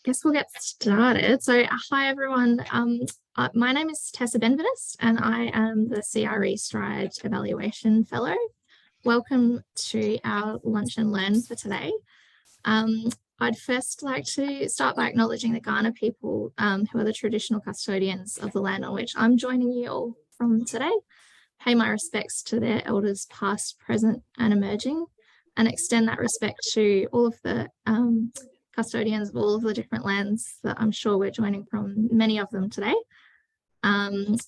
Guess we'll get started. So hi everyone, my name is Tessa Benveniste and I am the CRE Stride Evaluation Fellow. Welcome to our Lunch and Learn for today. I'd first like to start by acknowledging the Kaurna people who are the traditional custodians of the land on which I'm joining you all from today. Pay my respects to their elders past, present and emerging, and extend that respect to all of the custodians of all of the different lands that I'm sure we're joining from, many of them today. And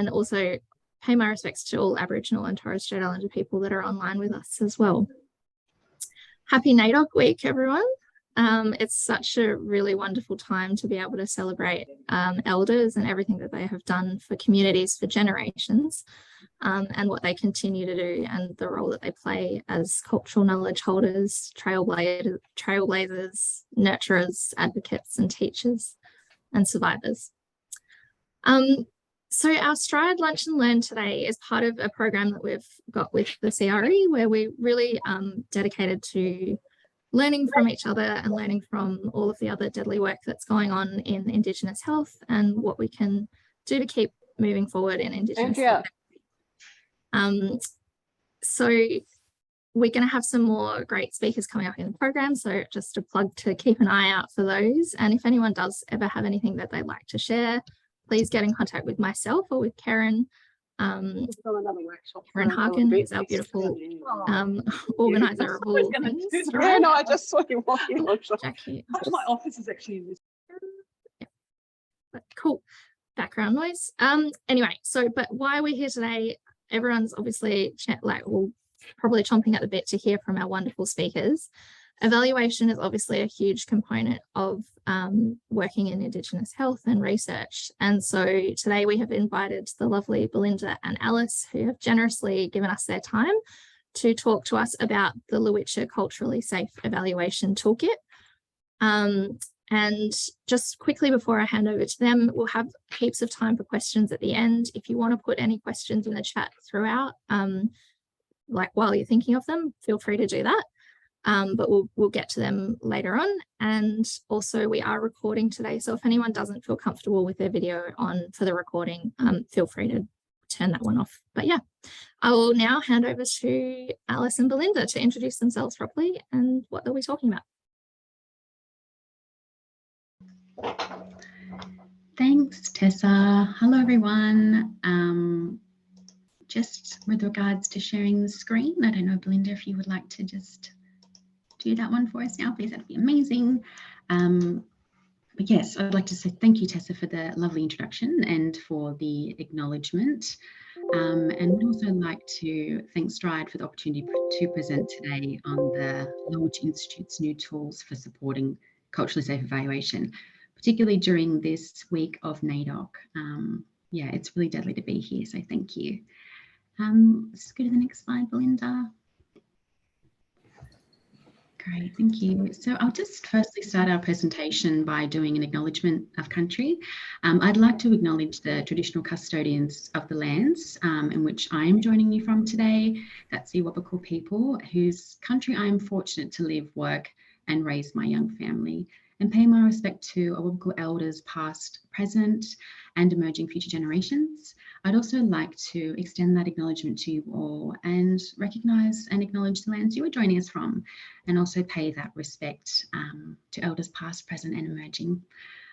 also pay my respects to all Aboriginal and Torres Strait Islander people that are online with us as well. Happy NAIDOC week, everyone. It's such a really wonderful time to be able to celebrate elders and everything that they have done for communities for generations, and what they continue to do and the role that they play as cultural knowledge holders, trailblazers, nurturers, advocates and teachers and survivors. So our Stride Lunch and Learn today is part of a program that we've got with the CRE where we really dedicated to learning from each other and learning from all of the other deadly work that's going on in Indigenous health and what we can do to keep moving forward in Indigenous health. So we're going to have some more great speakers coming up in the program, so just a plug to keep an eye out for those. And if anyone does ever have anything that they'd like to share, please get in contact with myself or with Karen. Karen Harkin, who's our beautiful organizer of all things. Yeah, no, I just saw you walking on. Jackie. My office is actually in this. Yeah. But cool background noise. Anyway, but why we're here today, everyone's obviously probably chomping at the bit to hear from our wonderful speakers. Evaluation is obviously a huge component of working in Indigenous health and research. And so today we have invited the lovely Belinda and Alice, who have generously given us their time to talk to us about the Lowitja Culturally Safe Evaluation Toolkit. And just quickly before I hand over to them, we'll have heaps of time for questions at the end. If you want to put any questions in the chat throughout, like while you're thinking of them, feel free to do that. But we'll get to them later on. And also we are recording today, so if anyone doesn't feel comfortable with their video on for the recording, feel free to turn that one off. But yeah, I will now hand over to Alice and Belinda to introduce themselves properly and what they'll be talking about. Thanks, Tessa. Hello, everyone. Just with regards to sharing the screen, I don't know, Belinda, if you would like to just do that one for us now, please, that'd be amazing. But yes, I'd like to say thank you, Tessa, for the lovely introduction and for the acknowledgement. And we'd also like to thank Stride for the opportunity to present today on the Lowitja Institute's new tools for supporting culturally safe evaluation, particularly during this week of NAIDOC. Yeah, it's really deadly to be here, so thank you. Let's go to the next slide, Belinda. Great, thank you. So I'll just firstly start our presentation by doing an acknowledgement of country. I'd like to acknowledge the traditional custodians of the lands in which I am joining you from today. That's the Awabakal people, whose country I am fortunate to live, work and raise my young family, and pay my respect to Awabakal elders past, present and emerging future generations. I'd also like to extend that acknowledgement to you all and recognise and acknowledge the lands you are joining us from, and also pay that respect to elders past, present and emerging.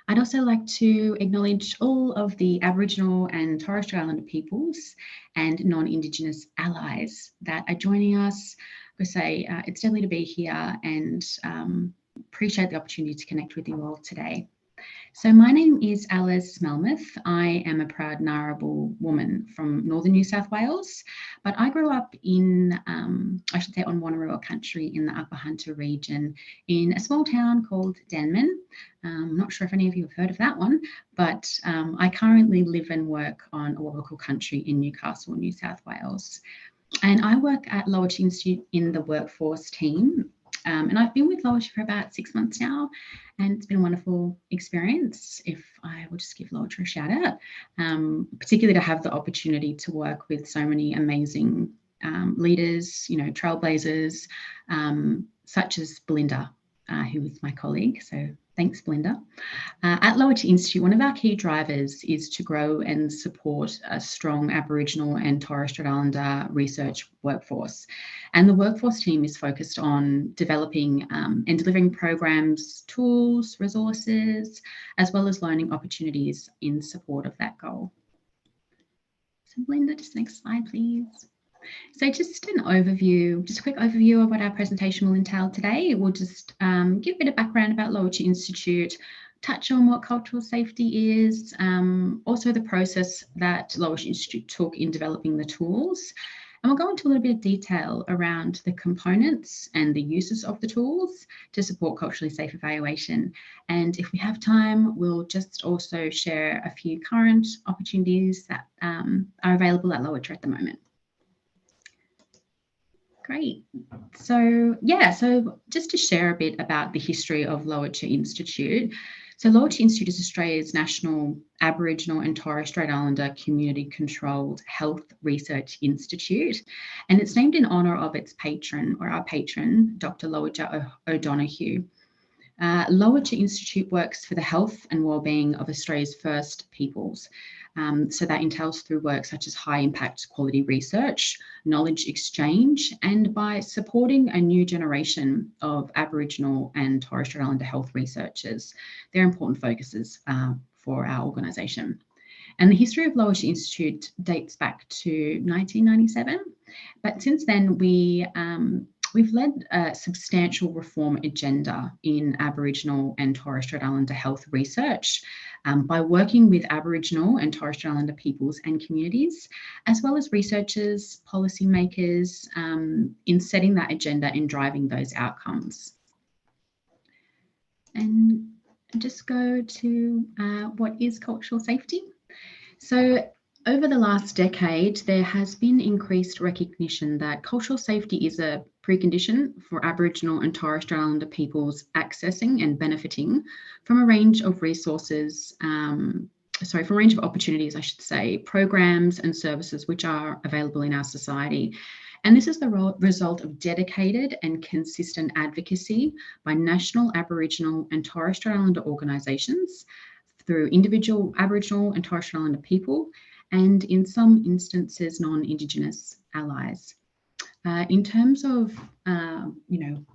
I'd also like to acknowledge all of the Aboriginal and Torres Strait Islander peoples and non-Indigenous allies that are joining us. I say it's deadly to be here, and appreciate the opportunity to connect with you all today. So my name is Alice Melmoth. I am a proud Ngarrabul woman from northern New South Wales, but I grew up in, I should say, on Wonnarua country in the Upper Hunter region in a small town called Denman. I'm not sure if any of you have heard of that one, but I currently live and work on Awabakal country in Newcastle, New South Wales. And I work at Lowitja Institute in the workforce team. And I've been with Lowitja for about 6 months now, and it's been a wonderful experience. If I will just give Lowitja a shout out, particularly to have the opportunity to work with so many amazing leaders, you know, trailblazers, such as Belinda, who is my colleague. So thanks, Belinda. At Lowitja Institute, one of our key drivers is to grow and support a strong Aboriginal and Torres Strait Islander research workforce. And the workforce team is focused on developing and delivering programs, tools, resources, as well as learning opportunities in support of that goal. So Belinda, just next slide, please. So just an overview, just a quick overview of what our presentation will entail today. We'll just give a bit of background about Lowitja Institute, touch on what cultural safety is, also the process that Lowitja Institute took in developing the tools. And we'll go into a little bit of detail around the components and the uses of the tools to support culturally safe evaluation. And if we have time, we'll just also share a few current opportunities that are available at Lowitja at the moment. Great. So just to share a bit about the history of Lowitja Institute. So Lowitja Institute is Australia's national Aboriginal and Torres Strait Islander community-controlled health research institute, and it's named in honour of its patron, or our patron, Dr. Lowitja O'Donoghue. Lowitja Institute works for the health and wellbeing of Australia's First Peoples. So that entails through work such as high impact quality research, knowledge exchange, and by supporting a new generation of Aboriginal and Torres Strait Islander health researchers. They're important focuses for our organisation. And the history of Lowitja Institute dates back to 1997, but since then we've led a substantial reform agenda in Aboriginal and Torres Strait Islander health research by working with Aboriginal and Torres Strait Islander peoples and communities, as well as researchers, policymakers, in setting that agenda and driving those outcomes. And just go to what is cultural safety. So over the last decade, there has been increased recognition that cultural safety is a precondition for Aboriginal and Torres Strait Islander peoples accessing and benefiting from a range of resources, from a range of opportunities, I should say, programs and services which are available in our society. And this is the result of dedicated and consistent advocacy by national Aboriginal and Torres Strait Islander organisations through individual Aboriginal and Torres Strait Islander people, and in some instances, non-Indigenous allies. In terms of,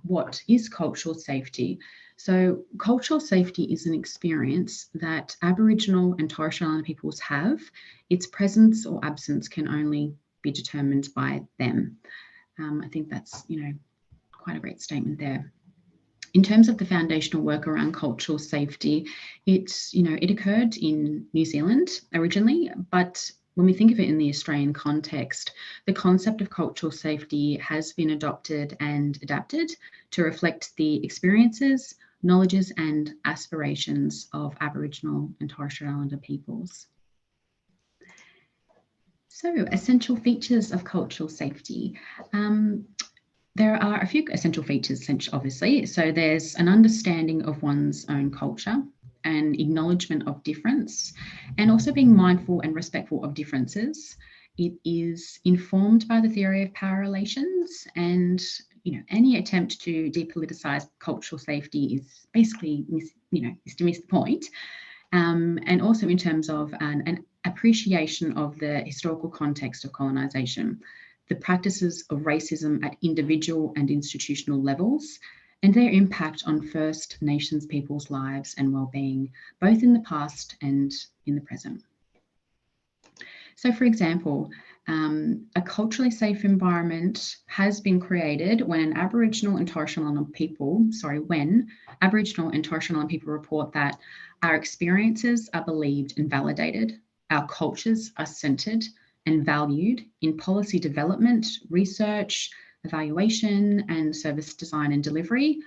what is cultural safety? So cultural safety is an experience that Aboriginal and Torres Strait Islander peoples have. Its presence or absence can only be determined by them. I think that's, quite a great statement there. In terms of the foundational work around cultural safety, it occurred in New Zealand originally, but when we think of it in the Australian context, the concept of cultural safety has been adopted and adapted to reflect the experiences, knowledges, and aspirations of Aboriginal and Torres Strait Islander peoples. So, essential features of cultural safety. There are a few essential features, obviously. So there's an understanding of one's own culture, an acknowledgement of difference, and also being mindful and respectful of differences. It is informed by the theory of power relations, and any attempt to depoliticize cultural safety is basically, is to miss the point. And also in terms of an appreciation of the historical context of colonisation, the practices of racism at individual and institutional levels, and their impact on First Nations people's lives and well-being, both in the past and in the present. So, for example, a culturally safe environment has been created when Aboriginal and Torres Strait Islander people, when Aboriginal and Torres Strait Islander people report that our experiences are believed and validated, our cultures are centred and valued in policy development, research, evaluation, and service design and delivery,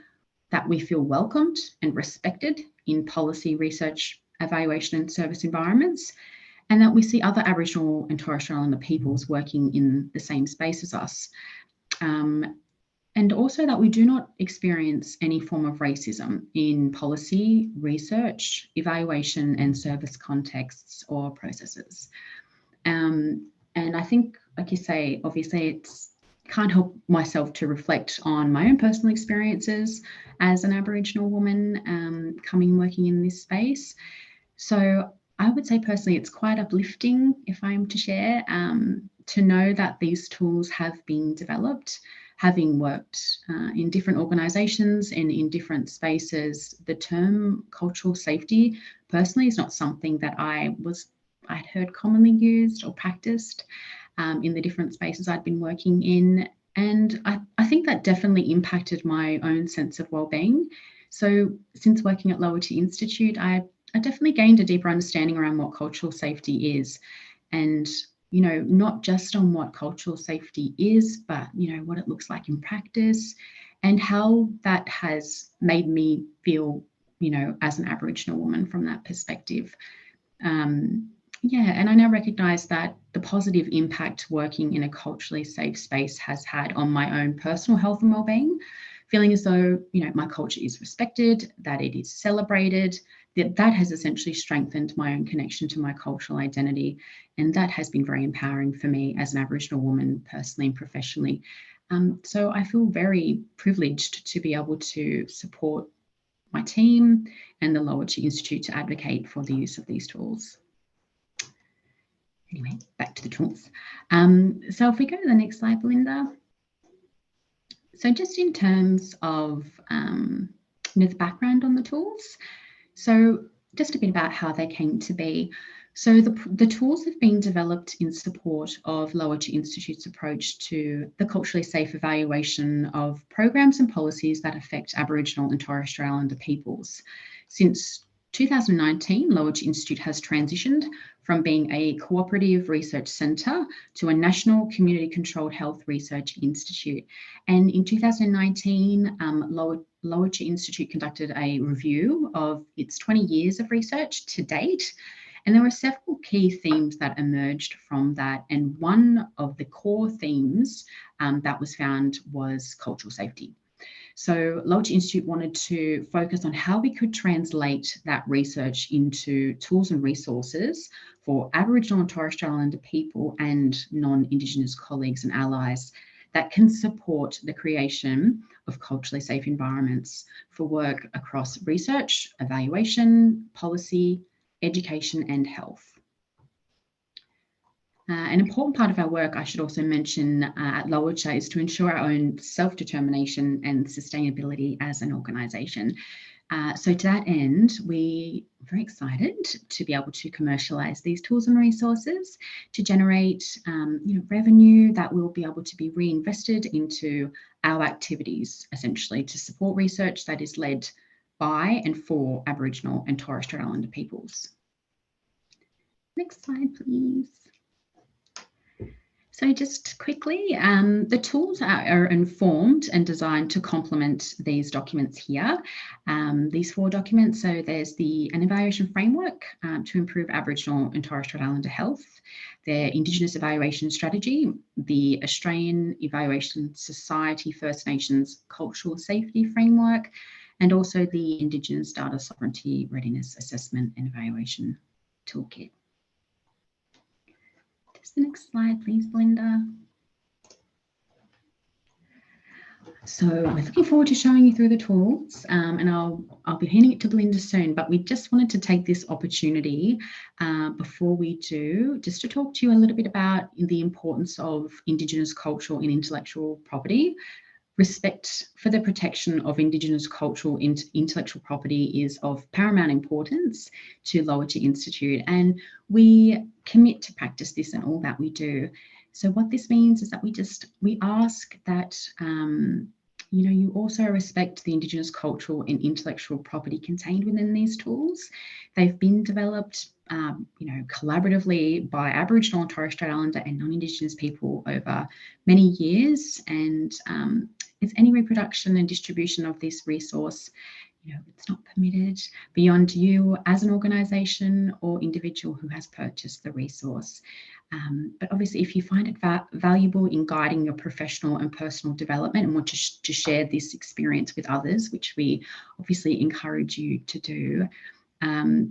that we feel welcomed and respected in policy, research, evaluation, and service environments, and that we see other Aboriginal and Torres Strait Islander peoples working in the same space as us. And also that we do not experience any form of racism in policy, research, evaluation, and service contexts or processes. And I think, like you say, obviously can't help myself to reflect on my own personal experiences as an Aboriginal woman coming and working in this space. So I would say personally, it's quite uplifting, if I'm to share, to know that these tools have been developed. Having worked in different organisations and in different spaces, the term cultural safety personally is not something that I'd heard commonly used or practiced in the different spaces I'd been working in. And I think that definitely impacted my own sense of wellbeing. So since working at Lowitja Institute, I definitely gained a deeper understanding around what cultural safety is, and not just on what cultural safety is, but what it looks like in practice, and how that has made me feel as an Aboriginal woman from that perspective. And I now recognise that the positive impact working in a culturally safe space has had on my own personal health and wellbeing, feeling as though my culture is respected, that it is celebrated, that has essentially strengthened my own connection to my cultural identity, and that has been very empowering for me as an Aboriginal woman personally and professionally. So I feel very privileged to be able to support my team and the Lowitja Institute to advocate for the use of these tools. Anyway, back to the tools. So if we go to the next slide, Belinda. So just in terms of the background on the tools, so just a bit about how they came to be. So the tools have been developed in support of Lowitja Institute's approach to the culturally safe evaluation of programs and policies that affect Aboriginal and Torres Strait Islander peoples. Since 2019, Lowitja Institute has transitioned from being a cooperative research centre to a national community-controlled health research institute. And in 2019, Lowitja Institute conducted a review of its 20 years of research to date. And there were several key themes that emerged from that. And one of the core themes that was found was cultural safety. So Lowitja Institute wanted to focus on how we could translate that research into tools and resources for Aboriginal and Torres Strait Islander people and non-Indigenous colleagues and allies that can support the creation of culturally safe environments for work across research, evaluation, policy, education and health. An important part of our work, I should also mention, at Lowitja is to ensure our own self-determination and sustainability as an organisation. So to that end, we are very excited to be able to commercialise these tools and resources to generate revenue that will be able to be reinvested into our activities, essentially to support research that is led by and for Aboriginal and Torres Strait Islander peoples. Next slide, please. So just quickly, the tools are informed and designed to complement these documents here, these 4 documents. So there's an evaluation framework to improve Aboriginal and Torres Strait Islander health, their Indigenous evaluation strategy, the Australian Evaluation Society First Nations cultural safety framework, and also the Indigenous Data Sovereignty Readiness Assessment and Evaluation Toolkit. The next slide, please, Belinda. So we're looking forward to showing you through the tools, and I'll be handing it to Belinda soon, but we just wanted to take this opportunity before we do, just to talk to you a little bit about the importance of Indigenous cultural and intellectual property. Respect for the protection of Indigenous cultural and intellectual property is of paramount importance to Lowitja Institute, and we commit to practice this in all that we do. So what this means is that we ask that you also respect the Indigenous cultural and intellectual property contained within these tools. They've been developed collaboratively by Aboriginal and Torres Strait Islander and non-Indigenous people over many years, and it's any reproduction and distribution of this resource, it's not permitted beyond you as an organisation or individual who has purchased the resource. But obviously, if you find it valuable in guiding your professional and personal development and want to share this experience with others, which we obviously encourage you to do,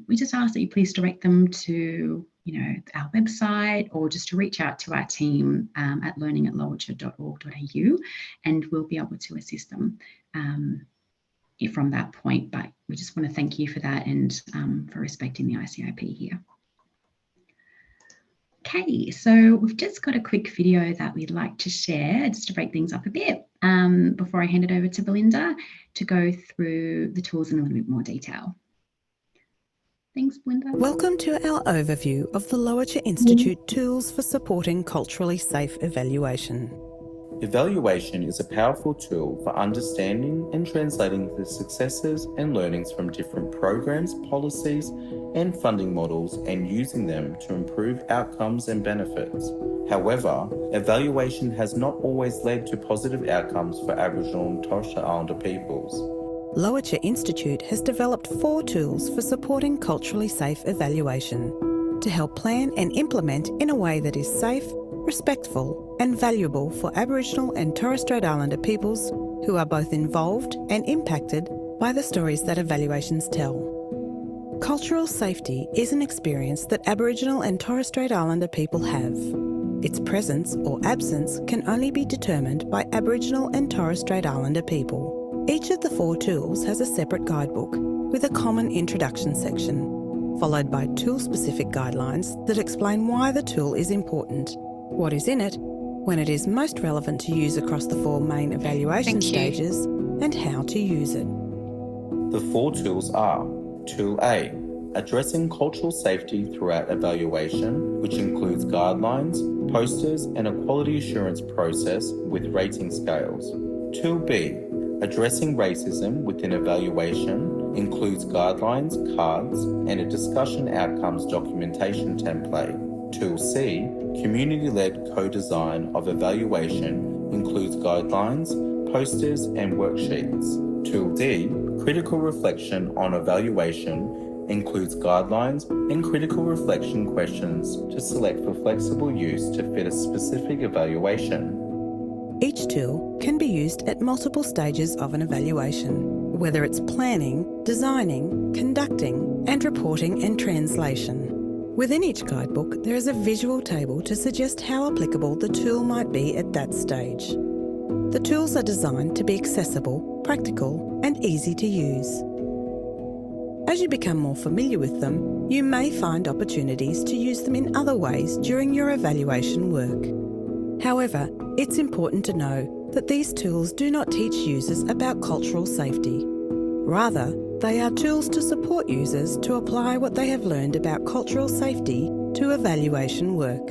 we just ask that you please direct them to our website, or just to reach out to our team at learning@lowitja.org.au, and we'll be able to assist them from that point. But we just want to thank you for that and for respecting the ICIP here. Okay, so we've just got a quick video that we'd like to share just to break things up a bit before I hand it over to Belinda to go through the tools in a little bit more detail. Thanks, Belinda. Welcome to our overview of the Lowitja Institute Tools for Supporting Culturally Safe Evaluation. Evaluation is a powerful tool for understanding and translating the successes and learnings from different programs, policies, and funding models, and using them to improve outcomes and benefits. However, evaluation has not always led to positive outcomes for Aboriginal and Torres Strait Islander peoples. Lowitja Institute has developed 4 tools for supporting culturally safe evaluation to help plan and implement in a way that is safe, respectful and valuable for Aboriginal and Torres Strait Islander peoples who are both involved and impacted by the stories that evaluations tell. Cultural safety is an experience that Aboriginal and Torres Strait Islander people have. Its presence or absence can only be determined by Aboriginal and Torres Strait Islander people. Each of the 4 tools has a separate guidebook with a common introduction section, followed by tool-specific guidelines that explain why the tool is important, what is in it, when it is most relevant to use across the 4 main evaluation stages, and how to use it. The 4 tools are: Tool A, addressing cultural safety throughout evaluation, which includes guidelines, posters, and a quality assurance process with rating scales. Tool B, addressing racism within evaluation, includes guidelines, cards, and a discussion outcomes documentation template. Tool C, community-led co-design of evaluation, includes guidelines, posters, and worksheets. Tool D, critical reflection on evaluation, includes guidelines and critical reflection questions to select for flexible use to fit a specific evaluation. Each tool can be used at multiple stages of an evaluation, whether it's planning, designing, conducting, and reporting and translation. Within each guidebook, there is a visual table to suggest how applicable the tool might be at that stage. The tools are designed to be accessible, practical, and easy to use. As you become more familiar with them, you may find opportunities to use them in other ways during your evaluation work. However, it's important to know that these tools do not teach users about cultural safety. Rather, they are tools to support users to apply what they have learned about cultural safety to evaluation work.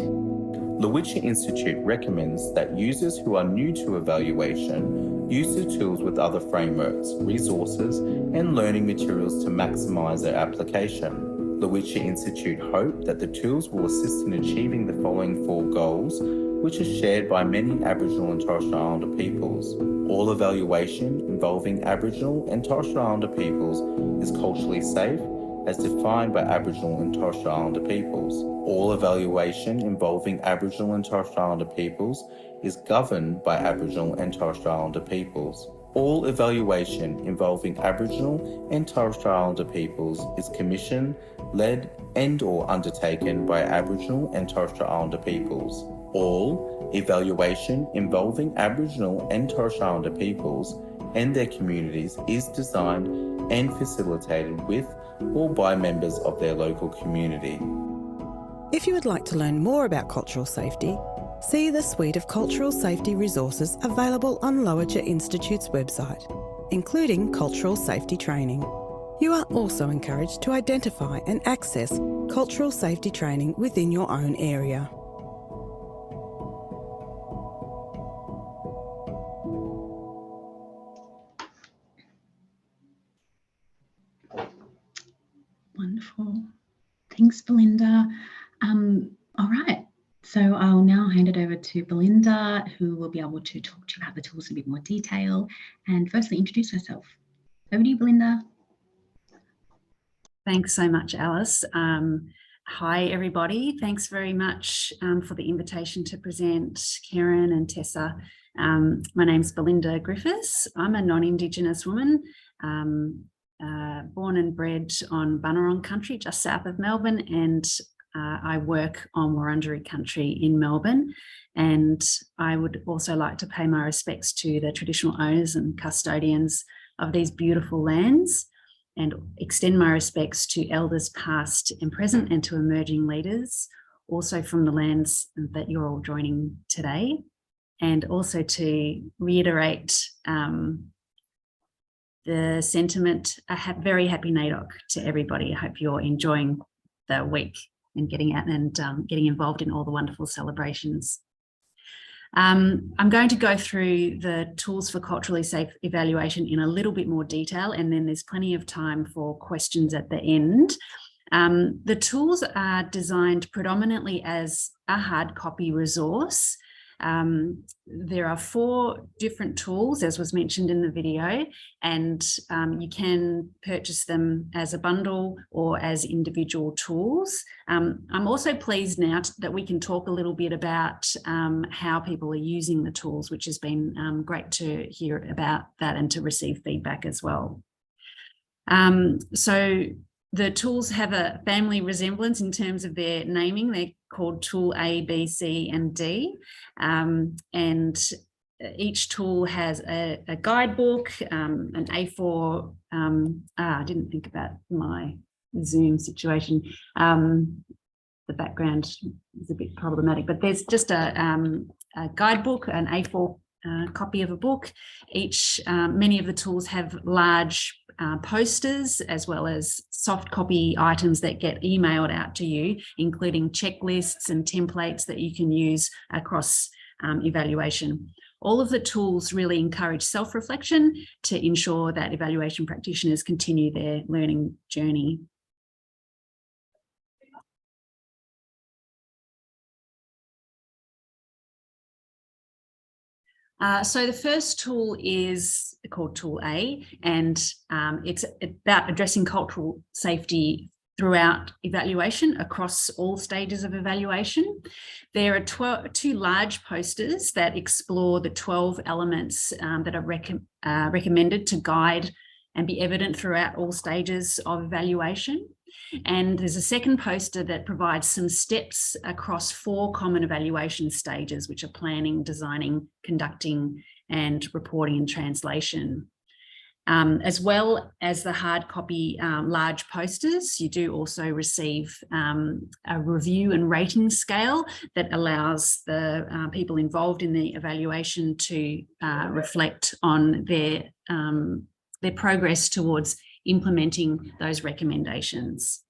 Lowitja Institute recommends that users who are new to evaluation use the tools with other frameworks, resources, and learning materials to maximise their application. Lowitja Institute hope that the tools will assist in achieving the following 4 goals, which are shared by many Aboriginal and Torres Strait Islander peoples. All evaluation involving Aboriginal and Torres Strait Islander peoples is culturally safe, as defined by Aboriginal and Torres Strait Islander peoples. All evaluation involving Aboriginal and Torres Strait Islander peoples is governed by Aboriginal and Torres Strait Islander peoples. All evaluation involving Aboriginal and Torres Strait Islander peoples is commissioned, led, and/or undertaken by Aboriginal and Torres Strait Islander peoples. All evaluation involving Aboriginal and Torres Strait Islander peoples and their communities is designed and facilitated with or by members of their local community. If you would like to learn more about cultural safety, see the suite of cultural safety resources available on Lowitja Institute's website, including cultural safety training. You are also encouraged to identify and access cultural safety training within your own area. Wonderful. Thanks, Belinda. All right, so I'll now hand it over to Belinda, who will be able to talk to you about the tools in a bit more detail and firstly introduce herself. Over to you, Belinda. Thanks so much, Alice. Hi, everybody. Thanks very much for the invitation to present, Karen and Tessa. My name's Belinda Griffiths. I'm a non-Indigenous woman, born and bred on Bunurong country, just south of Melbourne, and I work on Wurundjeri country in Melbourne, and I would also like to pay my respects to the traditional owners and custodians of these beautiful lands, and extend my respects to elders past and present, and to emerging leaders, also from the lands that you're all joining today. And also to reiterate the sentiment, a very happy NAIDOC to everybody. I hope you're enjoying the week and getting out and getting involved in all the wonderful celebrations. I'm going to go through the tools for culturally safe evaluation in a little bit more detail, and then there's plenty of time for questions at the end. The tools are designed predominantly as a hard copy resource. There are 4 different tools, as was mentioned in the video, and you can purchase them as a bundle or as individual tools. I'm also pleased now that we can talk a little bit about how people are using the tools, which has been great to hear about that and to receive feedback as well. So the tools have a family resemblance in terms of their naming. They're called Tool A, B, C, and D. And each tool has a guidebook, an A4. I didn't think about my Zoom situation. The background is a bit problematic, but there's just a guidebook, an A4 copy of a book. Many of the tools have large posters, as well as soft copy items that get emailed out to you, including checklists and templates that you can use across evaluation. All of the tools really encourage self-reflection to ensure that evaluation practitioners continue their learning journey. So the first tool is called Tool A, and it's about addressing cultural safety throughout evaluation across all stages of evaluation. There are 2 large posters that explore the 12 elements that are recommended to guide and be evident throughout all stages of evaluation. And there's a second poster that provides some steps across 4 common evaluation stages, which are planning, designing, conducting, and reporting and translation. As well as the hard copy large posters, you do also receive a review and rating scale that allows the people involved in the evaluation to reflect on their progress towards implementing those recommendations.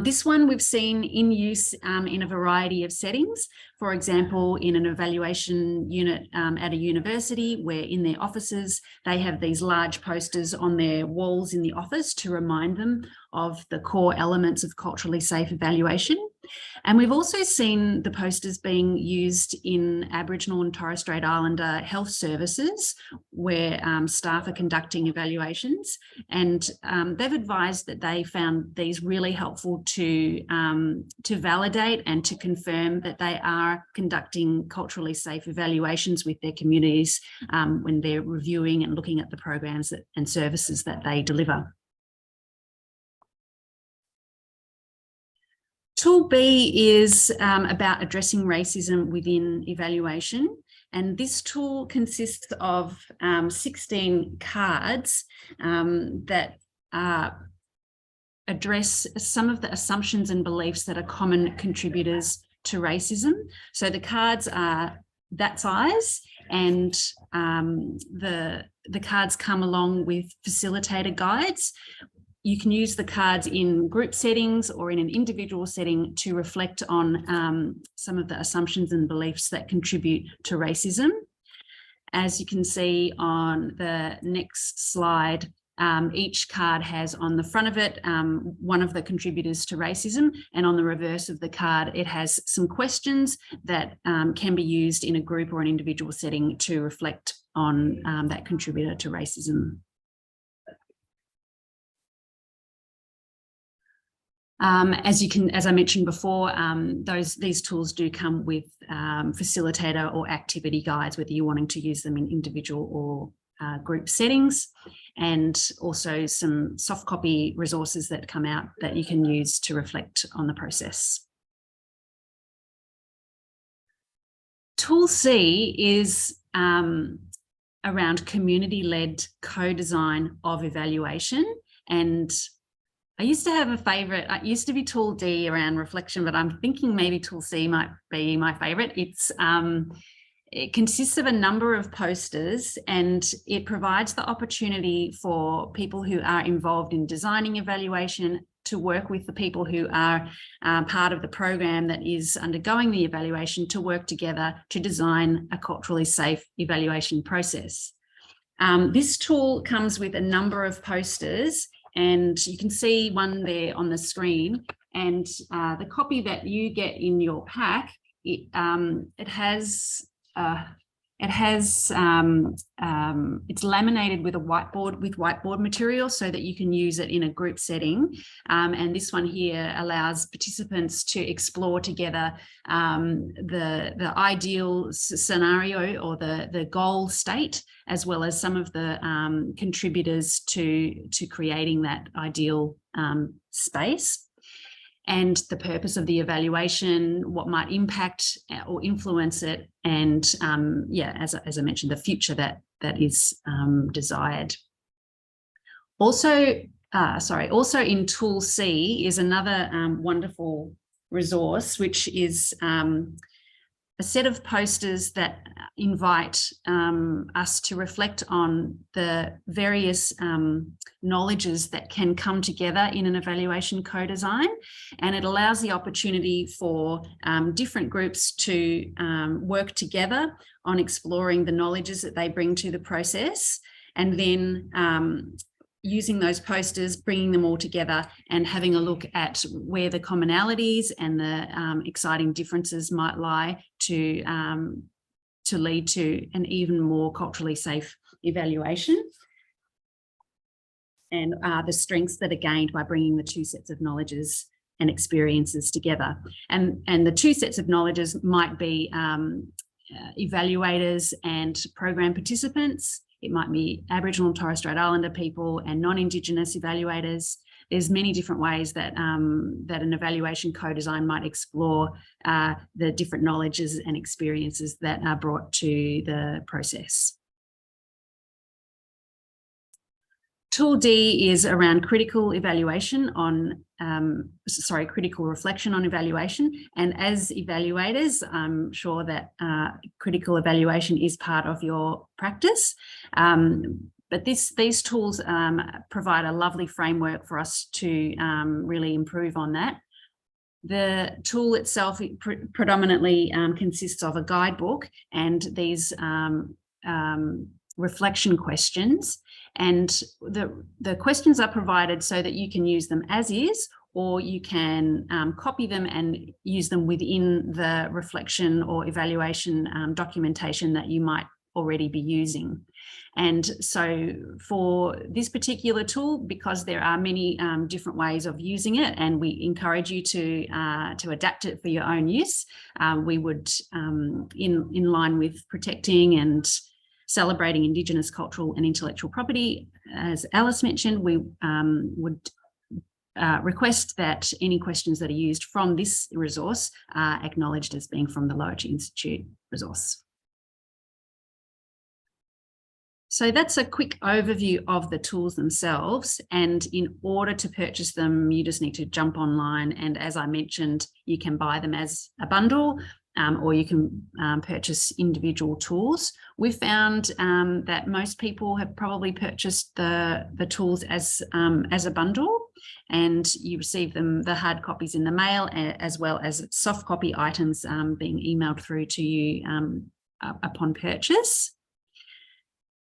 This one we've seen in use in a variety of settings. For example, in an evaluation unit at a university, where in their offices they have these large posters on their walls in the office to remind them of the core elements of culturally safe evaluation. And we've also seen the posters being used in Aboriginal and Torres Strait Islander health services, where staff are conducting evaluations, and they've advised that they found these really helpful to validate and to confirm that they are conducting culturally safe evaluations with their communities when they're reviewing and looking at the programs and services that they deliver. Tool B is about addressing racism within evaluation, and this tool consists of 16 cards that address some of the assumptions and beliefs that are common contributors to racism. So the cards are that size, and the cards come along with facilitator guides. You can use the cards in group settings or in an individual setting to reflect on some of the assumptions and beliefs that contribute to racism. As you can see on the next slide, each card has on the front of it one of the contributors to racism, and on the reverse of the card it has some questions that can be used in a group or an individual setting to reflect on that contributor to racism. As I mentioned before, these tools do come with facilitator or activity guides, whether you're wanting to use them in individual or group settings, and also some soft copy resources that come out that you can use to reflect on the process. Tool C is around community-led co-design of evaluation. And I used to have a favourite. It used to be Tool D around reflection, but I'm thinking maybe Tool C might be my favourite. It consists of a number of posters, and it provides the opportunity for people who are involved in designing evaluation to work with the people who are part of the program that is undergoing the evaluation to work together to design a culturally safe evaluation process. This tool comes with a number of posters, and you can see one there on the screen, and the copy that you get in your pack, it's laminated with a whiteboard material so that you can use it in a group setting. And this one here allows participants to explore together the ideal scenario or the goal state, as well as some of the contributors to creating that ideal space, and the purpose of the evaluation, what might impact or influence it, and as I mentioned, the future that is desired. Also in Tool C is another wonderful resource, which is a set of posters that invite us to reflect on the various knowledges that can come together in an evaluation co-design, and it allows the opportunity for different groups to work together on exploring the knowledges that they bring to the process, and then using those posters, bringing them all together and having a look at where the commonalities and the exciting differences might lie to lead to an even more culturally safe evaluation, and the strengths that are gained by bringing the two sets of knowledges and experiences together. And the two sets of knowledges might be evaluators and program participants. It might be Aboriginal and Torres Strait Islander people and non-Indigenous evaluators. There's many different ways that that an evaluation co-design might explore the different knowledges and experiences that are brought to the process. Tool D is around critical reflection on evaluation. And as evaluators, I'm sure that critical evaluation is part of your practice. But these tools provide a lovely framework for us to really improve on that. The tool itself predominantly consists of a guidebook and these reflection questions, and the questions are provided so that you can use them as is, or you can copy them and use them within the reflection or evaluation documentation that you might already be using. And so for this particular tool, because there are many different ways of using it, and we encourage you to adapt it for your own use, we would, in line with protecting and celebrating Indigenous cultural and intellectual property, as Alice mentioned, we would request that any questions that are used from this resource are acknowledged as being from the Lowitja Institute resource. So that's a quick overview of the tools themselves, and in order to purchase them, you just need to jump online, and as I mentioned, you can buy them as a bundle, or you can purchase individual tools. We found that most people have probably purchased the tools as a bundle, and you receive them, the hard copies, in the mail, as well as soft copy items being emailed through to you upon purchase.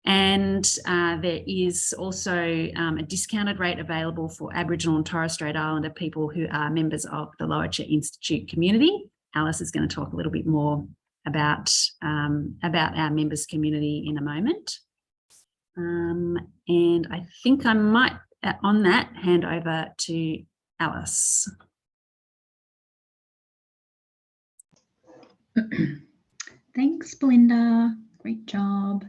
And there is also a discounted rate available for Aboriginal and Torres Strait Islander people who are members of the Lowitja Institute community. Alice is going to talk a little bit more about our members community in a moment. And I think I might, on that, hand over to Alice. Thanks, Belinda. Great job.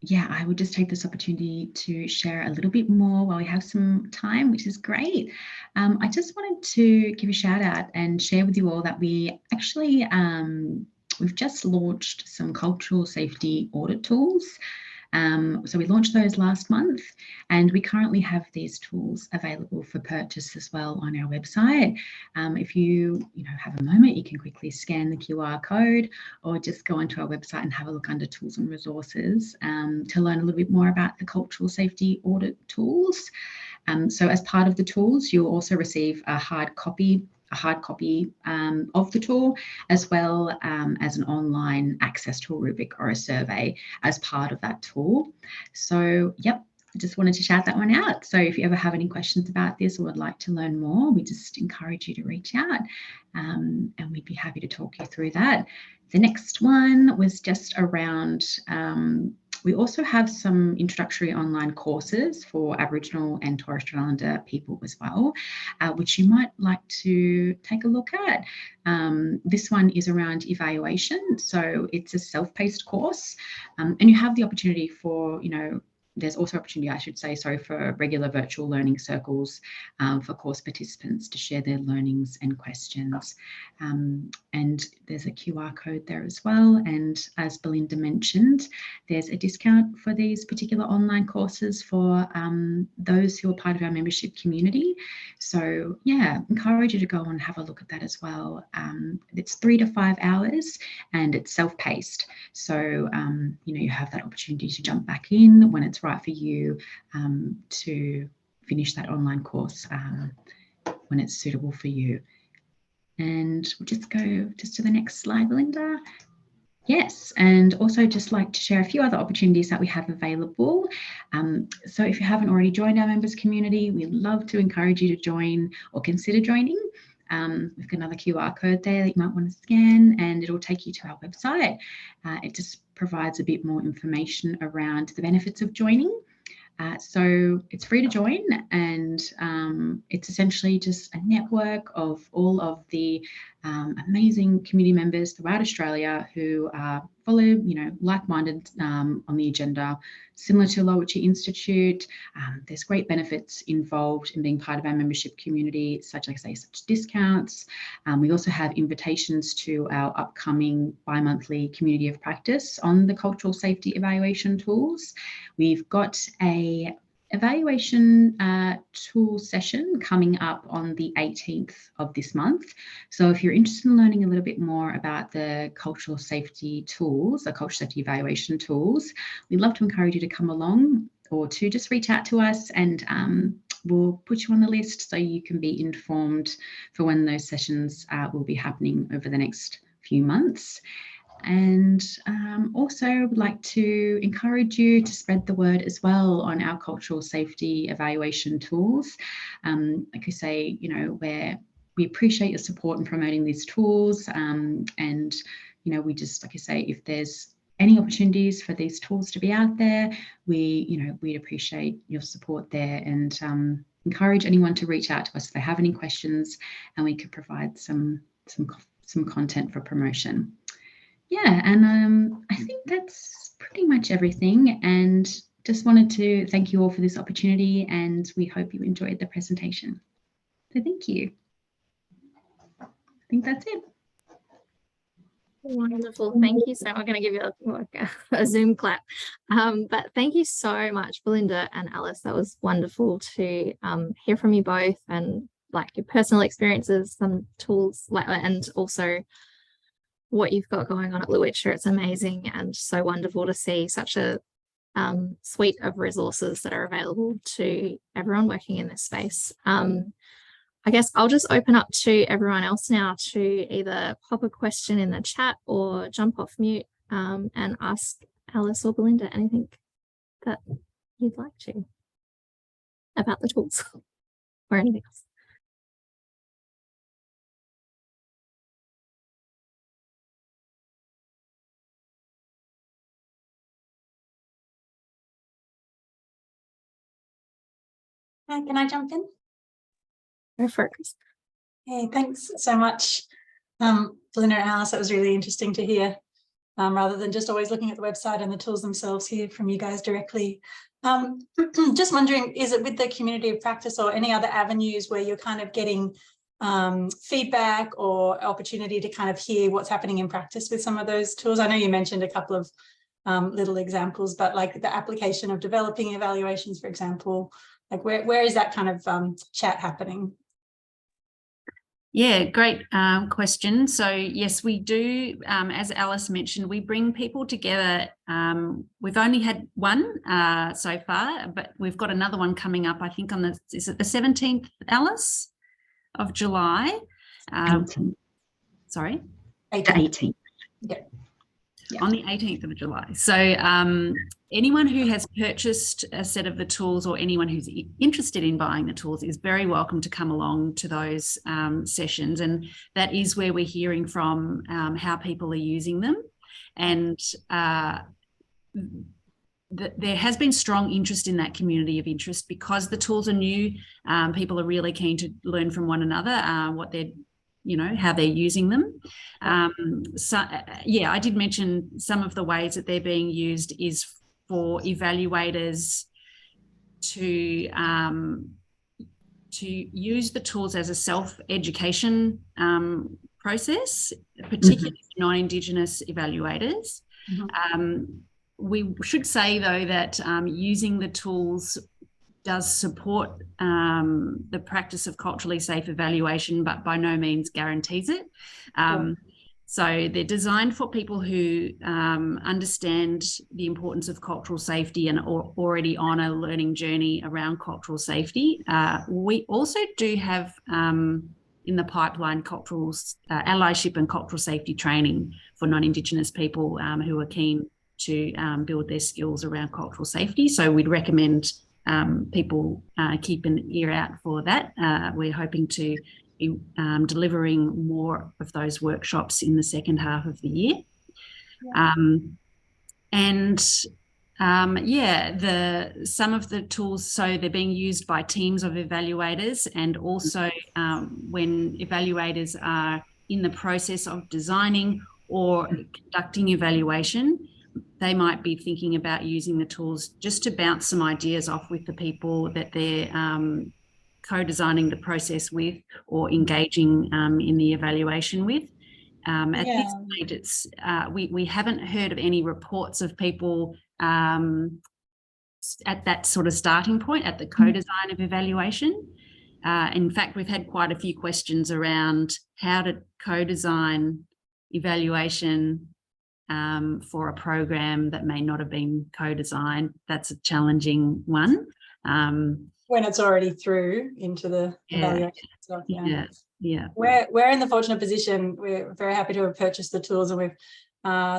yeah, I would just take this opportunity to share a little bit more while we have some time, which is great. I just wanted to give a shout out and share with you all that we actually, we've just launched some cultural safety audit tools. So we launched those last month, and we currently have these tools available for purchase as well on our website. If you have a moment, you can quickly scan the QR code or just go onto our website and have a look under tools and resources to learn a little bit more about the cultural safety audit tools. So as part of the tools, you'll also receive a hard copy of the tool, as well as an online access to a rubric or a survey as part of that tool. So, yep, I just wanted to shout that one out. So if you ever have any questions about this or would like to learn more, we just encourage you to reach out and we'd be happy to talk you through that. The next one was just around we also have some introductory online courses for Aboriginal and Torres Strait Islander people as well, which you might like to take a look at. This one is around evaluation. So it's a self-paced course, and you have the opportunity for, there's also opportunity, I should say, for regular virtual learning circles for course participants to share their learnings and questions. And there's a QR code there as well. And as Belinda mentioned, there's a discount for these particular online courses for those who are part of our membership community. So yeah, encourage you to go and have a look at that as well. It's 3 to 5 hours and it's self-paced. So, you have that opportunity to jump back in when it's right for you to finish that online course when it's suitable for you. And we'll just go to the next slide, Belinda. Yes, and also just like to share a few other opportunities that we have available. So if you haven't already joined our members community, we'd love to encourage you to join or consider joining. We've got another QR code there that you might want to scan, and it'll take you to our website. It just provides a bit more information around the benefits of joining. So it's free to join, and it's essentially just a network of all of the amazing community members throughout Australia who follow, like-minded on the agenda, similar to Lowitja Institute. There's great benefits involved in being part of our membership community, such discounts. We also have invitations to our upcoming bi-monthly community of practice on the cultural safety evaluation tools. We've got a evaluation tool session coming up on the 18th of this month. So if you're interested in learning a little bit more about the cultural safety tools, the cultural safety evaluation tools, we'd love to encourage you to come along or to just reach out to us, and we'll put you on the list so you can be informed for when those sessions will be happening over the next few months. And also would like to encourage you to spread the word as well on our cultural safety evaluation tools. Like I say, we appreciate your support in promoting these tools, and we just, like I say, if there's any opportunities for these tools to be out there, we'd appreciate your support there, and encourage anyone to reach out to us if they have any questions, and we could provide some content for promotion. Yeah, and I think that's pretty much everything, and just wanted to thank you all for this opportunity, and we hope you enjoyed the presentation. So thank you. I think that's it. Wonderful. Thank you. So I'm going to give you a Zoom clap. But thank you so much, Belinda and Alice. That was wonderful to hear from you both, and like your personal experiences, some tools, and also what you've got going on at Lowitja. It's amazing and so wonderful to see such a suite of resources that are available to everyone working in this space. I guess I'll just open up to everyone else now to either pop a question in the chat or jump off mute and ask Alice or Belinda anything that you'd like to about the tools or anything else. Can I jump in? Go for it, Chris. Hey, thanks so much, Belinda and Alice. That was really interesting to hear rather than just always looking at the website and the tools themselves, hear from you guys directly. Just wondering, is it with the community of practice or any other avenues where you're kind of getting feedback or opportunity to kind of hear what's happening in practice with some of those tools? I know you mentioned a couple of little examples, but like the application of developing evaluations, for example, like where is that kind of chat happening? Yeah, great question. So yes, we do, as Alice mentioned, we bring people together. We've only had one so far, but we've got another one coming up, I think on is it the 17th, Alice, of July? 18th. Sorry? 18th. Yeah. On the 18th of July. So anyone who has purchased a set of the tools or anyone who's interested in buying the tools is very welcome to come along to those sessions. And that is where we're hearing from how people are using them. And there has been strong interest in that community of interest because the tools are new. People are really keen to learn from one another what they're how they're using them. So yeah, I did mention some of the ways that they're being used is for evaluators to use the tools as a self-education process, particularly for non-Indigenous evaluators. We should say though that using the tools does support the practice of culturally safe evaluation, but by no means guarantees it. So they're designed for people who understand the importance of cultural safety and are already on a learning journey around cultural safety. We also do have in the pipeline cultural allyship and cultural safety training for non-Indigenous people who are keen to build their skills around cultural safety. So we'd recommend people keep an ear out for that. We're hoping to be delivering more of those workshops in the second half of the year. Some of the tools, so they're being used by teams of evaluators, and also when evaluators are in the process of designing or conducting evaluation, they might be thinking about using the tools just to bounce some ideas off with the people that they're co-designing the process with or engaging in the evaluation with. At this point, it's we haven't heard of any reports of people at that sort of starting point at the co-design of evaluation. In fact, we've had quite a few questions around how to co-design evaluation for a program that may not have been co-designed. That's a challenging one. When it's already through into the evaluation stuff. Yeah. We're in the fortunate position. We're very happy to have purchased the tools, and we've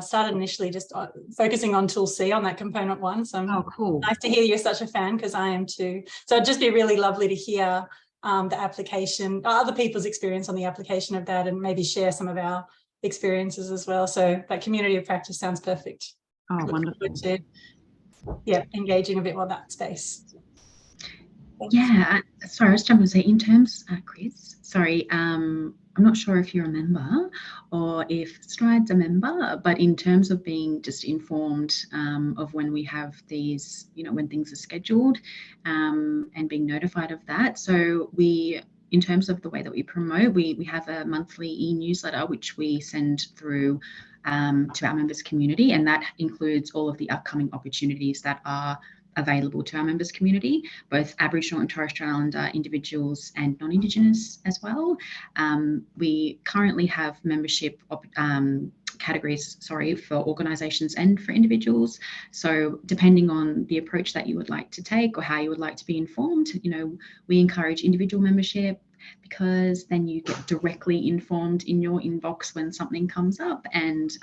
started initially just focusing on tool C, on that component one. So cool. Nice to hear you're such a fan, because I am too. So it'd just be really lovely to hear the application, other people's experience on the application of that, and maybe share some of our experiences as well. So that community of practice sounds perfect. Oh, wonderful. To, engaging a bit more that space. Yeah, sorry, I was trying to say, in terms, Chris, sorry, I'm not sure if you're a member or if Stride's a member, but in terms of being just informed of when we have these, when things are scheduled and being notified of that. So in terms of the way that we promote, we have a monthly e-newsletter which we send through to our members community, and that includes all of the upcoming opportunities that are available to our members community, both Aboriginal and Torres Strait Islander individuals and non-Indigenous as well. We currently have membership categories, for organisations and for individuals. So depending on the approach that you would like to take or how you would like to be informed, we encourage individual membership, because then you get directly informed in your inbox when something comes up, and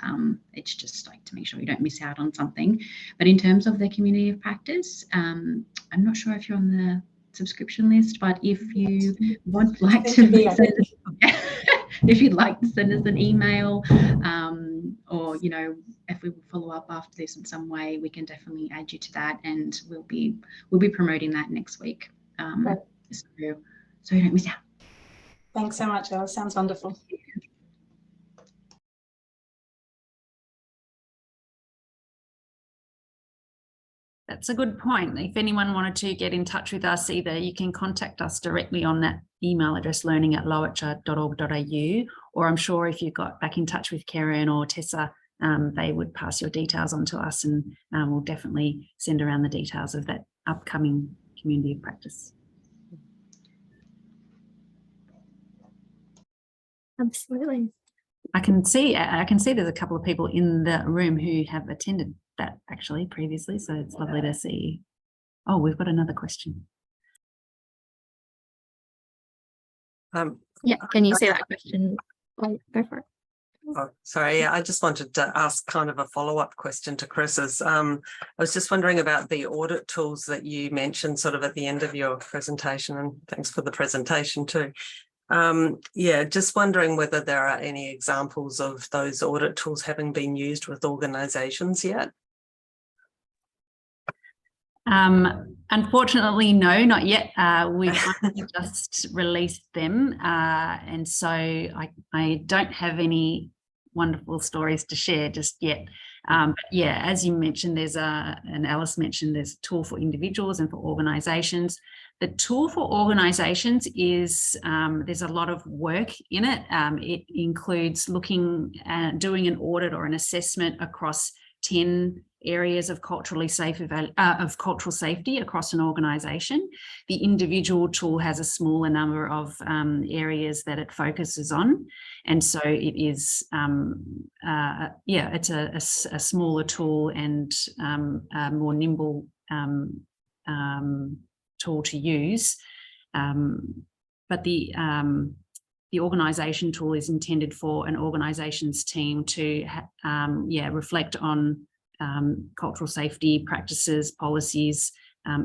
it's just like to make sure you don't miss out on something. But in terms of the community of practice, I'm not sure if you're on the subscription list, but if you would like to if you'd like to send us an email, or if we will follow up after this in some way, we can definitely add you to that, and we'll be promoting that next week. So you don't miss out. Thanks so much, Alice. Sounds wonderful. That's a good point. If anyone wanted to get in touch with us, either you can contact us directly on that email address, learning@lowitja.org.au, or I'm sure if you got back in touch with Karen or Tessa, they would pass your details on to us, and we'll definitely send around the details of that upcoming community of practice. Absolutely. I can see there's a couple of people in the room who have attended that actually previously, so it's lovely to see. Oh, we've got another question. Yeah, can you say that question? Oh, go for it. Oh, sorry, yeah, I just wanted to ask kind of a follow-up question to Chris's. I was just wondering about the audit tools that you mentioned sort of at the end of your presentation, and thanks for the presentation too. Yeah, just wondering whether there are any examples of those audit tools having been used with organisations yet? Unfortunately, no, not yet. We've only just released them, and so I don't have any wonderful stories to share just yet. But yeah, as you mentioned, and Alice mentioned, there's a tool for individuals and for organisations. The tool for organisations is, there's a lot of work in it. It includes looking at doing an audit or an assessment across 10 areas of cultural safety across an organisation. The individual tool has a smaller number of areas that it focuses on, and so it is it's a smaller tool and a more nimble tool to use. But the organisation tool is intended for an organisation's team to reflect on cultural safety practices, policies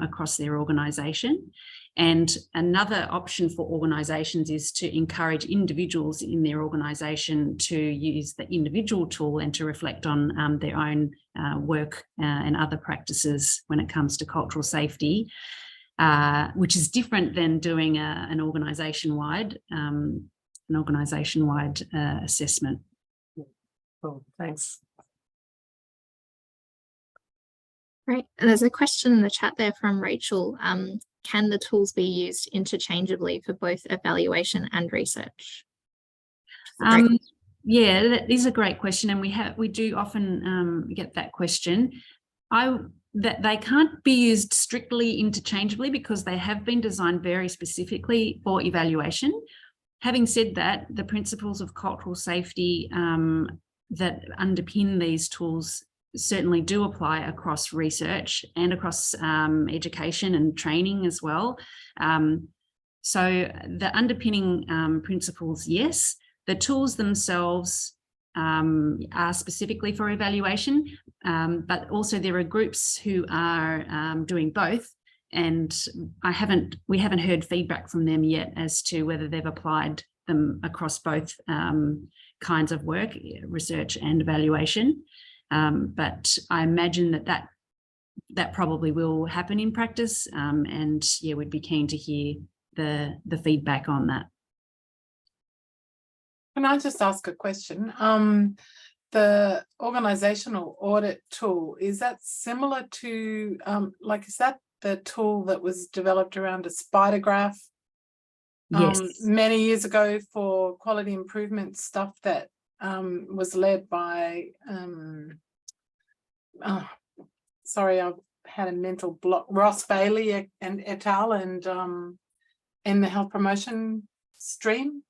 across their organisation. And another option for organisations is to encourage individuals in their organisation to use the individual tool and to reflect on their own work and other practices when it comes to cultural safety, which is different than doing an organisation-wide assessment. Cool, thanks. Great. And there's a question in the chat there from Rachel. Can the tools be used interchangeably for both evaluation and research? Yeah, that is a great question, and we do often get that question. That they can't be used strictly interchangeably because they have been designed very specifically for evaluation. Having said that, the principles of cultural safety that underpin these tools certainly do apply across research and across education and training as well. So the underpinning principles, yes. The tools themselves are specifically for evaluation, but also there are groups who are doing both, and we haven't heard feedback from them yet as to whether they've applied them across both kinds of work, research and evaluation. But I imagine that probably will happen in practice, and yeah, we'd be keen to hear the feedback on that. Can I just ask a question? The organisational audit tool, is that similar to, is that the tool that was developed around a spider graph Yes. Many years ago for quality improvement stuff that was led by, sorry, I've had a mental block, Ross Bailey and et al. And in the health promotion stream?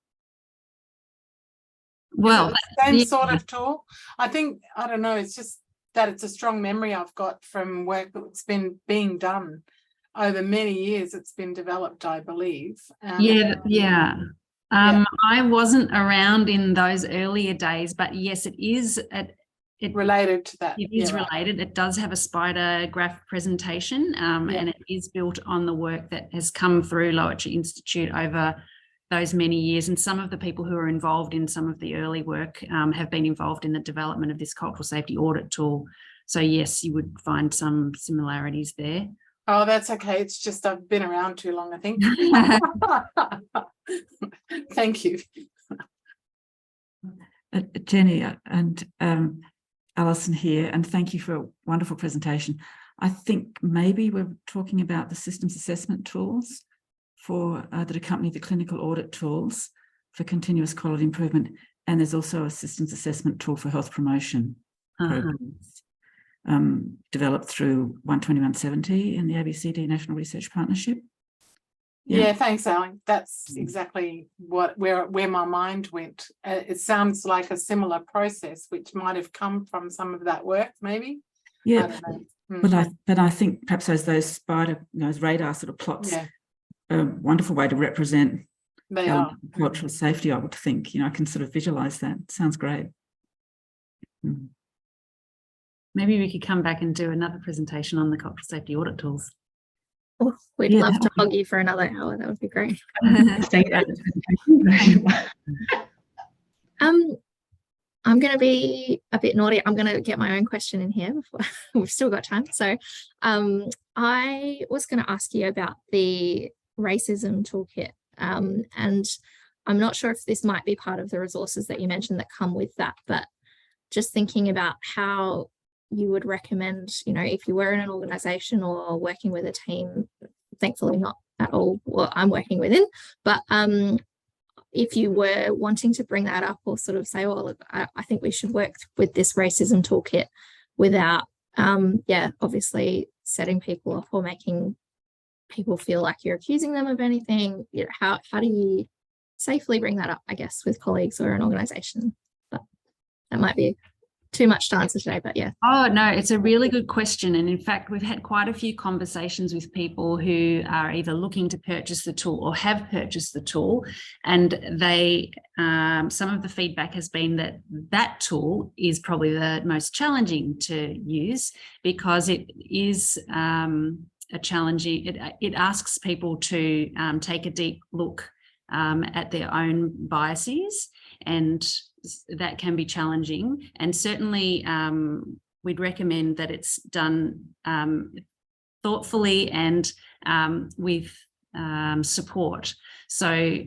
Well, the same sort of tool. I think, I don't know, it's just that it's a strong memory I've got from work that's been being done over many years. It's been developed, I believe. Yeah. I wasn't around in those earlier days, but yes, it is related to that. It is related. It does have a spider graph presentation, and it is built on the work that has come through Lowitja Institute over those many years, and some of the people who are involved in some of the early work have been involved in the development of this cultural safety audit tool. So yes, you would find some similarities there. Oh, that's okay. It's just I've been around too long, I think. Thank you. Jenny and Alison here, and thank you for a wonderful presentation. I think maybe we're talking about the systems assessment tools for that accompany the clinical audit tools for continuous quality improvement. And there's also a systems assessment tool for health promotion programs developed through 12170 in the ABCD National Research Partnership. Yeah, thanks, Alan. That's exactly where my mind went. It sounds like a similar process, which might have come from some of that work, maybe. Yeah, I don't know. but I think perhaps those those radar sort of plots, a wonderful way to represent cultural safety. I would think, I can sort of visualize that. Sounds great. Maybe we could come back and do another presentation on the cultural safety audit tools. Oh, we'd love to hog you for another hour. That would be great. I'm going to be a bit naughty. I'm going to get my own question in here before we've still got time. So I was going to ask you about the racism toolkit. And I'm not sure if this might be part of the resources that you mentioned that come with that, but just thinking about how you would recommend, if you were in an organization or working with a team, thankfully not at all what I'm working within, but if you were wanting to bring that up or sort of say, well, look, I think we should work with this racism toolkit without, obviously setting people off or making people feel like you're accusing them of anything, how do you safely bring that up, I guess, with colleagues or an organization? But that might be too much to answer today, but yeah. Oh, no, it's a really good question. And in fact, we've had quite a few conversations with people who are either looking to purchase the tool or have purchased the tool. And they, some of the feedback has been that that tool is probably the most challenging to use because it is a challenging, it asks people to take a deep look at their own biases, and that can be challenging. And certainly we'd recommend that it's done thoughtfully and with support. So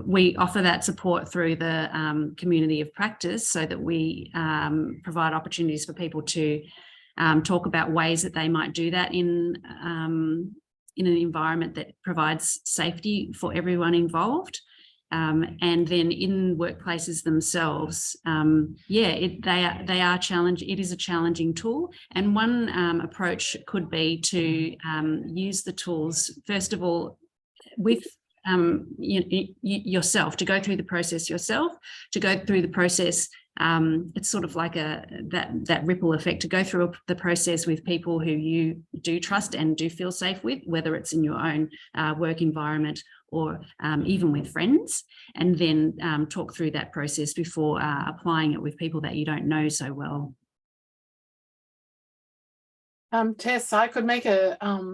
we offer that support through the community of practice so that we provide opportunities for people to talk about ways that they might do that in an environment that provides safety for everyone involved. And then in workplaces themselves, they are challenged. It is a challenging tool, and one approach could be to use the tools first of all with yourself, to go through the process yourself, to go through the process. It's sort of like that ripple effect, to go through the process with people who you do trust and do feel safe with, whether it's in your own work environment or even with friends, and then talk through that process before applying it with people that you don't know so well. Tess, I could make a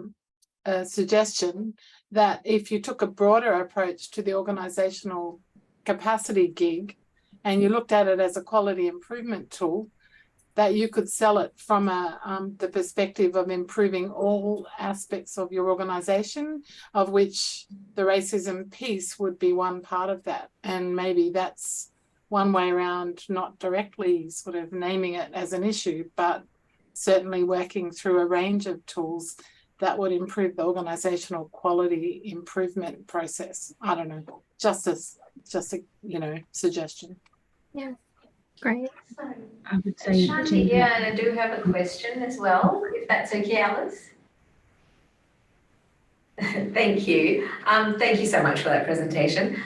suggestion that if you took a broader approach to the organisational capacity gig and you looked at it as a quality improvement tool, that you could sell it from the perspective of improving all aspects of your organisation, of which the racism piece would be one part of that. And maybe that's one way around, not directly sort of naming it as an issue, but certainly working through a range of tools that would improve the organisational quality improvement process. I don't know, just a suggestion. Yeah. Great. I would say, Shanti, yeah, and I do have a question as well, if that's okay, Alice. Thank you. Thank you so much for that presentation.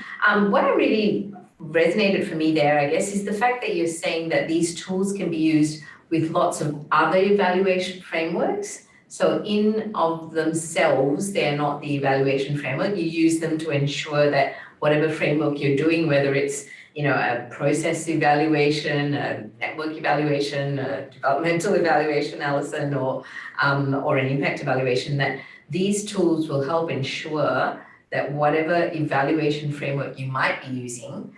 What really resonated for me there, I guess, is the fact that you're saying that these tools can be used with lots of other evaluation frameworks. So in of themselves, they're not the evaluation framework. You use them to ensure that whatever framework you're doing, whether it's a process evaluation, a network evaluation, a developmental evaluation, Alison, or an impact evaluation, that these tools will help ensure that whatever evaluation framework you might be using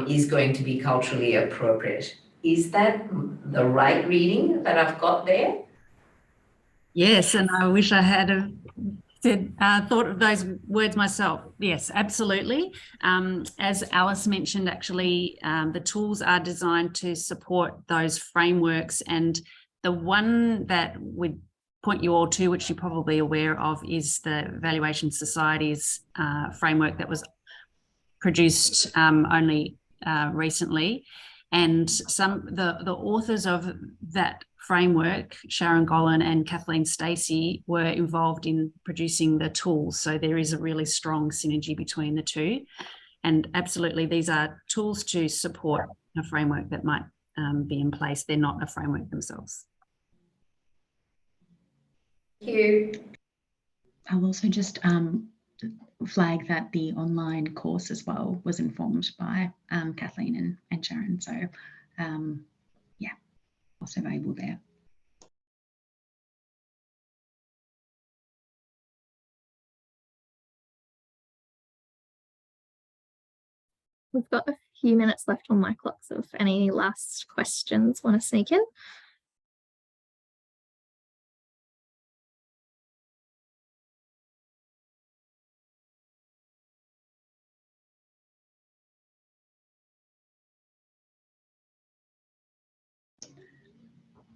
is going to be culturally appropriate. Is that the right reading that I've got there? Yes, and I wish I had thought of those words myself. Yes, absolutely. As Alice mentioned, actually, the tools are designed to support those frameworks and The one that would point you all to, which you're probably aware of, is the Evaluation Society's framework that was produced only recently. And the authors of that framework, Sharon Golan and Kathleen Stacey, were involved in producing the tools. So there is a really strong synergy between the two. And absolutely, these are tools to support a framework that might be in place. They're not a framework themselves. Thank you. I'll also just flag that the online course as well was informed by Kathleen and Sharon. So yeah, also available there. We've got a few minutes left on my clock, so if any last questions want to sneak in.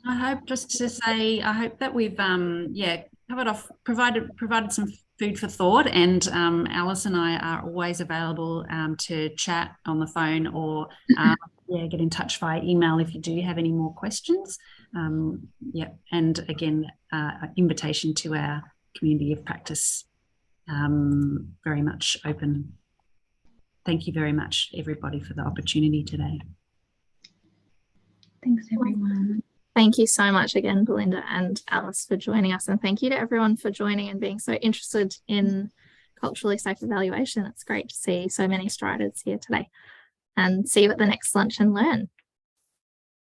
I hope, just to say, I hope that we've covered off, provided some food for thought, and Alice and I are always available to chat on the phone or get in touch via email if you do have any more questions. And again, invitation to our community of practice, very much open. Thank you very much, everybody, for the opportunity today. Thanks, everyone. Thank you so much again, Belinda and Alice, for joining us. And thank you to everyone for joining and being so interested in culturally safe evaluation. It's great to see so many striders here today. And see you at the next Lunch and Learn.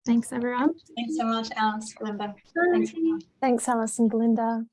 Thanks, everyone. Thanks so much, Alice, Belinda. Thanks, Thanks, Alice and Belinda.